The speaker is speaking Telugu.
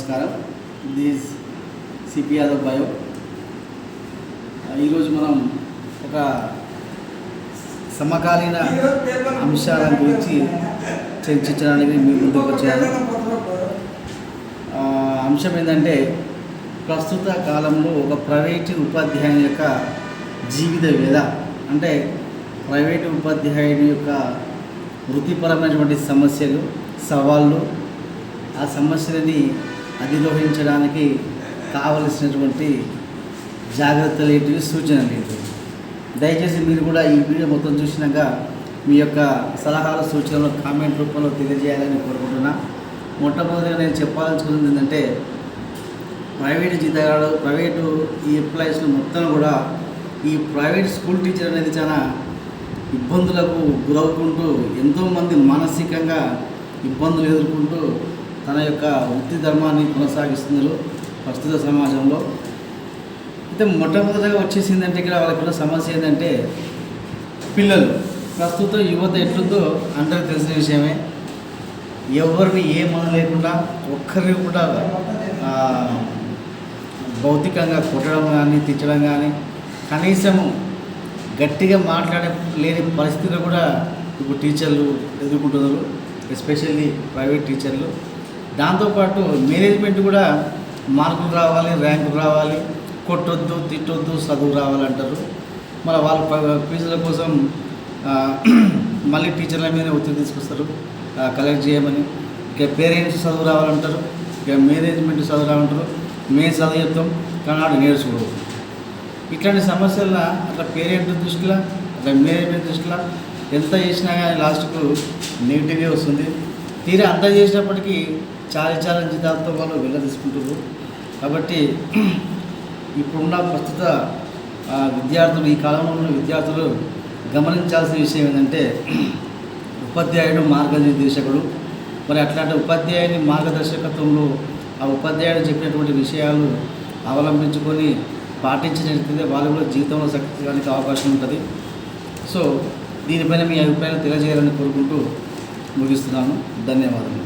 నమస్కారం. This CP Yadav bio. ఈరోజు మనం ఒక సమకాలీన అంశాల గురించి చర్చించడానికి మీ ముందుకు వచ్చాను. అంశం ఏంటంటే, ప్రస్తుత కాలంలో ఒక ప్రైవేటు ఉపాధ్యాయుని యొక్క జీవిత వ్యధ, అంటే ప్రైవేటు ఉపాధ్యాయుని యొక్క వృత్తిపరమైనటువంటి సమస్యలు, సవాళ్ళు, ఆ సమస్యలని అధిరోహించడానికి కావలసినటువంటి జాగ్రత్తలు ఏంటివి, సూచనలు ఏంటివి. దయచేసి మీరు కూడా ఈ వీడియో మొత్తం చూసినాక మీ యొక్క సలహాలు, సూచనలు కామెంట్ రూపంలో తెలియజేయాలని కోరుకుంటున్నా. మొట్టమొదటిగా నేను చెప్పాలనుకున్నది ఏంటంటే, ప్రైవేటు జీతగాడు, ప్రైవేటు ఈ ఎంప్లాయీస్లు మొత్తం కూడా ఈ ప్రైవేట్ స్కూల్ టీచర్ అనేది చాలా ఇబ్బందులకు గురవుకుంటూ, ఎంతోమంది మానసికంగా ఇబ్బందులు ఎదుర్కొంటూ తన యొక్క వృత్తి ధర్మాన్ని కొనసాగిస్తున్నారు ప్రస్తుత సమాజంలో. అయితే మొట్టమొదటిగా వచ్చేసిందంటే ఇక్కడ వాళ్ళకున్న సమస్య ఏంటంటే, పిల్లలు, ప్రస్తుత యువత ఎట్లుందో అందరికీ తెలిసిన విషయమే. ఎవరిని ఏ మనం లేకుండా ఒక్కరిని కూడా భౌతికంగా కొట్టడం కానీ, తిట్టడం కానీ, కనీసము గట్టిగా మాట్లాడే లేని పరిస్థితులు కూడా ఇప్పుడు టీచర్లు ఎదుర్కొంటున్నారు, ఎస్పెషల్లీ ప్రైవేట్ టీచర్లు. దాంతోపాటు మేనేజ్మెంట్ కూడా మార్కులు రావాలి, ర్యాంకులు రావాలి, కొట్టొద్దు, తిట్టొద్దు, చదువు రావాలంటారు. మరి వాళ్ళ ఫీజుల కోసం మళ్ళీ టీచర్ల మీద ఒత్తిడి తీసుకొస్తారు కలెక్ట్ చేయమని. ఇక పేరెంట్స్ చదువు రావాలంటారు, ఇక మేనేజ్మెంట్ చదువు రావాలంటారు. మేము చదువు చెప్తాం కానీ వాడు నేర్చుకోడు. ఇట్లాంటి సమస్యల అట్లా పేరెంట్ దృష్టిలో, అట్లా మేనేజ్మెంట్ దృష్టిలో ఎంత చేసినా కానీ లాస్ట్కు నెగిటివ్గా వస్తుంది. తీరా అంతా చేసినప్పటికీ చాలా జీతాలతో వాళ్ళు వెళ్ళదీసుకుంటారు. కాబట్టి ఇప్పుడున్న ప్రస్తుత విద్యార్థులు, ఈ కాలంలో ఉన్న విద్యార్థులు గమనించాల్సిన విషయం ఏంటంటే, ఉపాధ్యాయుడు మార్గనిర్దేశకుడు. మరి అట్లాంటి ఉపాధ్యాయుని మార్గదర్శకత్వంలో ఆ ఉపాధ్యాయుడు చెప్పినటువంటి విషయాలు అవలంబించుకొని పాటించినట్లయితే వాళ్ళు కూడా జీవితంలో సక్సెస్ అవకాశం ఉంటుంది. సో దీనిపైన మీ అభిప్రాయం తెలియజేయాలని కోరుకుంటూ ముగిస్తున్నాను. ధన్యవాదాలు.